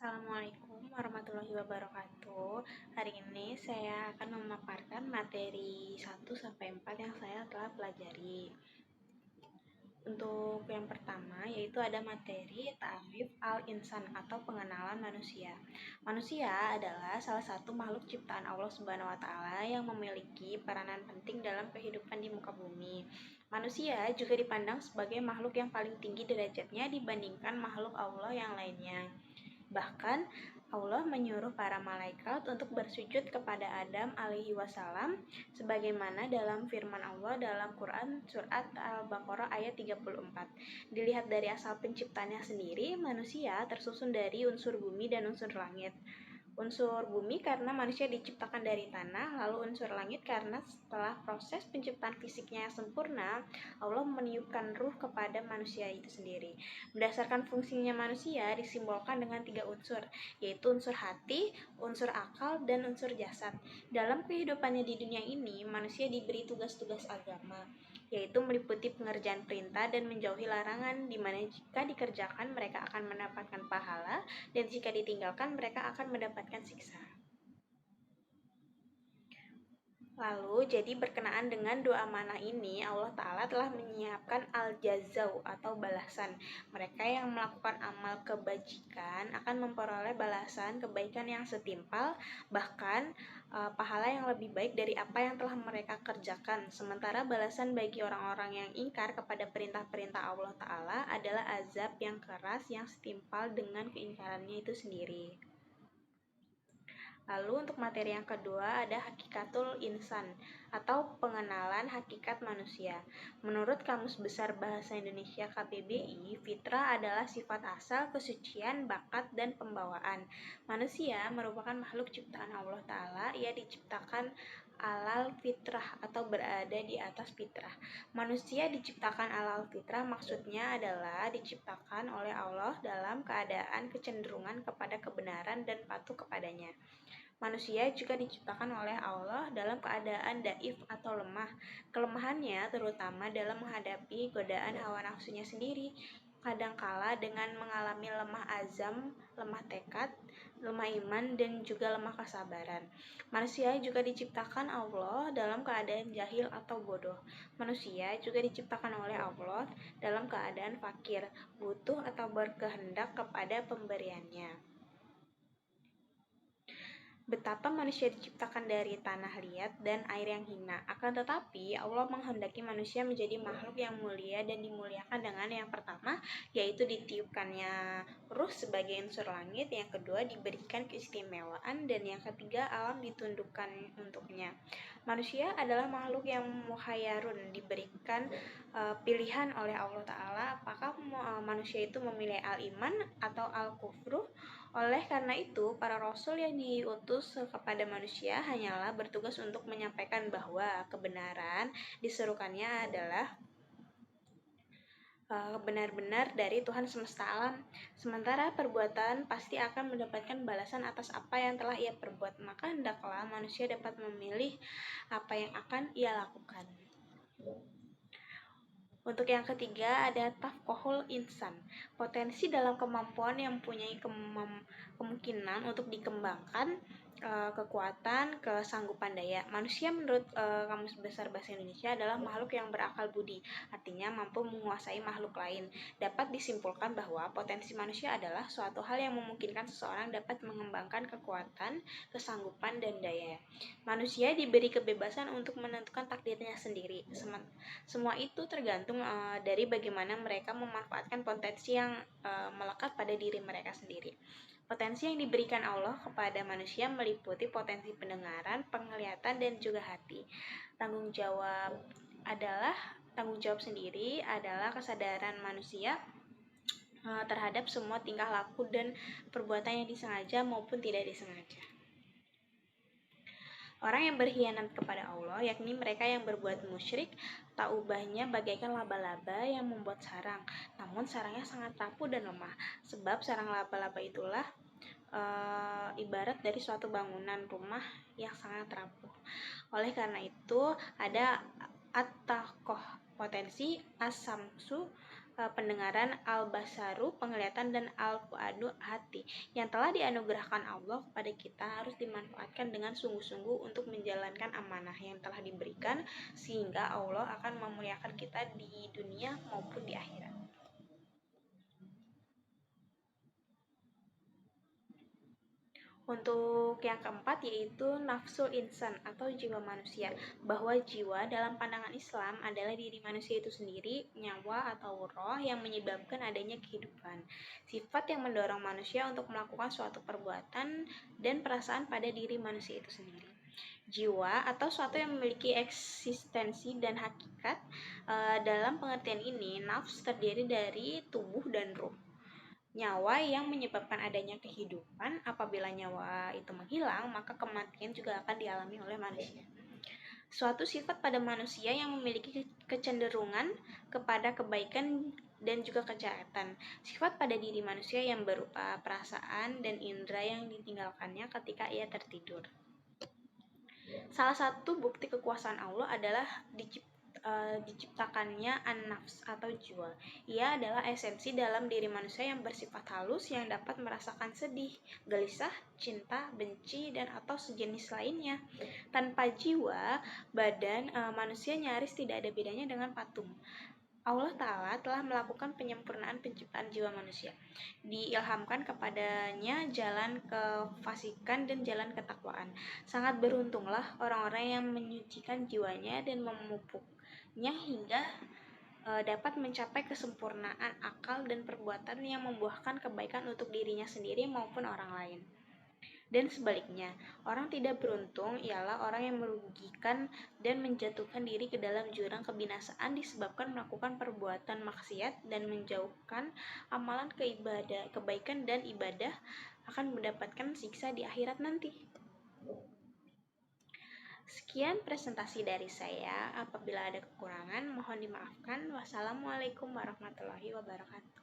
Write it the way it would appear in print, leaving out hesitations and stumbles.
Assalamualaikum warahmatullahi wabarakatuh. Hari ini saya akan memaparkan materi 1-4 yang saya telah pelajari. Untuk yang pertama yaitu ada materi Ta'rif al-Insan atau pengenalan manusia. Manusia adalah salah satu makhluk ciptaan Allah Subhanahu wa taala yang memiliki peranan penting dalam kehidupan di muka bumi. Manusia juga dipandang sebagai makhluk yang paling tinggi derajatnya dibandingkan makhluk Allah yang lainnya. Bahkan Allah menyuruh para malaikat untuk bersujud kepada Adam alaihi wasallam sebagaimana dalam firman Allah dalam Quran surat Al-Baqarah ayat 34. Dilihat dari asal penciptanya sendiri, manusia tersusun dari unsur bumi dan unsur langit. Unsur bumi karena manusia diciptakan dari tanah, lalu unsur langit karena setelah proses penciptaan fisiknya yang sempurna, Allah meniupkan ruh kepada manusia itu sendiri. Berdasarkan fungsinya manusia disimbolkan dengan 3 unsur, yaitu unsur hati, unsur akal, dan unsur jasad. Dalam kehidupannya di dunia ini, manusia diberi tugas-tugas agama, yaitu meliputi pengerjaan perintah dan menjauhi larangan, di mana jika dikerjakan mereka akan mendapatkan pahala, dan jika ditinggalkan mereka akan mendapatkan siksa. Lalu, jadi berkenaan dengan dua amanah ini, Allah Ta'ala telah menyiapkan al-jazau atau balasan. Mereka yang melakukan amal kebajikan akan memperoleh balasan kebaikan yang setimpal, bahkan pahala yang lebih baik dari apa yang telah mereka kerjakan. Sementara balasan bagi orang-orang yang ingkar kepada perintah-perintah Allah Ta'ala adalah azab yang keras yang setimpal dengan keingkarannya itu sendiri. Lalu untuk materi yang kedua ada Hakikatul Insan atau pengenalan hakikat manusia. Menurut Kamus Besar Bahasa Indonesia KBBI, fitrah adalah sifat asal, kesucian, bakat, dan pembawaan. Manusia merupakan makhluk ciptaan Allah Ta'ala. Ia diciptakan alal fitrah atau berada di atas fitrah. Manusia diciptakan alal fitrah maksudnya adalah diciptakan oleh Allah dalam keadaan kecenderungan kepada kebenaran dan patuh kepadanya. Manusia juga diciptakan oleh Allah dalam keadaan daif atau lemah. Kelemahannya terutama dalam menghadapi godaan hawa nafsunya sendiri, kadangkala dengan mengalami lemah azam, lemah tekad, lemah iman, dan juga lemah kesabaran. Manusia juga diciptakan Allah dalam keadaan jahil atau bodoh. Manusia juga diciptakan oleh Allah dalam keadaan fakir, butuh, atau berkehendak kepada pemberiannya. Betapa manusia diciptakan dari tanah liat dan air yang hina. Akan tetapi, Allah menghendaki manusia menjadi makhluk yang mulia dan dimuliakan dengan yang pertama, yaitu ditiupkannya ruh sebagai unsur langit, yang kedua diberikan keistimewaan, dan yang ketiga alam ditundukkan untuknya. Manusia adalah makhluk yang muhayyarun, diberikan pilihan oleh Allah Ta'ala apakah manusia itu memilih al-iman atau al-kufru. Oleh karena itu, para rasul yang diutus kepada manusia hanyalah bertugas untuk menyampaikan bahwa kebenaran diserukannya adalah benar-benar dari Tuhan semesta alam. Sementara perbuatan pasti akan mendapatkan balasan atas apa yang telah ia perbuat. Maka hendaklah manusia dapat memilih apa yang akan ia lakukan. Untuk yang ketiga ada tafkohul insan, potensi dalam kemampuan yang mempunyai kemungkinan untuk dikembangkan, kekuatan, kesanggupan daya. Manusia menurut Kamus Besar Bahasa Indonesia adalah makhluk yang berakal budi, artinya mampu menguasai makhluk lain. Dapat disimpulkan bahwa potensi manusia adalah suatu hal yang memungkinkan seseorang dapat mengembangkan kekuatan, kesanggupan, dan daya. Manusia diberi kebebasan untuk menentukan takdirnya sendiri. Semua itu tergantung dari bagaimana mereka memanfaatkan potensi yang melekat pada diri mereka sendiri. Potensi yang diberikan Allah kepada manusia meliputi potensi pendengaran, penglihatan, dan juga hati. Tanggung jawab sendiri adalah kesadaran manusia terhadap semua tingkah laku dan perbuatan yang disengaja maupun tidak disengaja. Orang yang berkhianat kepada Allah, yakni mereka yang berbuat musyrik, tak ubahnya bagaikan laba-laba yang membuat sarang, namun sarangnya sangat rapuh dan lemah. Sebab sarang laba-laba itulah ibarat dari suatu bangunan rumah yang sangat rapuh. Oleh karena itu, ada at-taqoh, potensi as-samsu pendengaran, al-basaru penglihatan, dan al-fuadu hati. Yang telah dianugerahkan Allah kepada kita harus dimanfaatkan dengan sungguh-sungguh untuk menjalankan amanah yang telah diberikan, sehingga Allah akan memuliakan kita di dunia maupun di akhirat. Untuk yang keempat yaitu nafsul insan atau jiwa manusia, bahwa jiwa dalam pandangan Islam adalah diri manusia itu sendiri, nyawa atau roh yang menyebabkan adanya kehidupan. Sifat yang mendorong manusia untuk melakukan suatu perbuatan dan perasaan pada diri manusia itu sendiri. Jiwa atau suatu yang memiliki eksistensi dan hakikat. Dalam pengertian ini, nafs terdiri dari tubuh dan ruh. Nyawa yang menyebabkan adanya kehidupan. Apabila nyawa itu menghilang, maka kematian juga akan dialami oleh manusia. Suatu sifat pada manusia yang memiliki kecenderungan kepada kebaikan dan juga kejahatan. Sifat pada diri manusia yang berupa perasaan dan indera yang ditinggalkannya ketika ia tertidur. Salah satu bukti kekuasaan Allah adalah diciptakannya an-nafs atau jiwa. Ia adalah esensi dalam diri manusia yang bersifat halus, yang dapat merasakan sedih, gelisah, cinta, benci, dan atau sejenis lainnya. Tanpa jiwa, badan manusia nyaris tidak ada bedanya dengan patung. Allah Ta'ala telah melakukan penyempurnaan penciptaan jiwa manusia. Diilhamkan kepadanya jalan kefasikan dan jalan ketakwaan. Sangat beruntunglah orang-orang yang menyucikan jiwanya dan memupuknya hingga dapat mencapai kesempurnaan akal dan perbuatan yang membuahkan kebaikan untuk dirinya sendiri maupun orang lain. Dan sebaliknya, orang tidak beruntung ialah orang yang merugikan dan menjatuhkan diri ke dalam jurang kebinasaan disebabkan melakukan perbuatan maksiat dan menjauhkan amalan kebaikan dan ibadah, akan mendapatkan siksa di akhirat nanti. Sekian presentasi dari saya. Apabila ada kekurangan, mohon dimaafkan. Wassalamualaikum warahmatullahi wabarakatuh.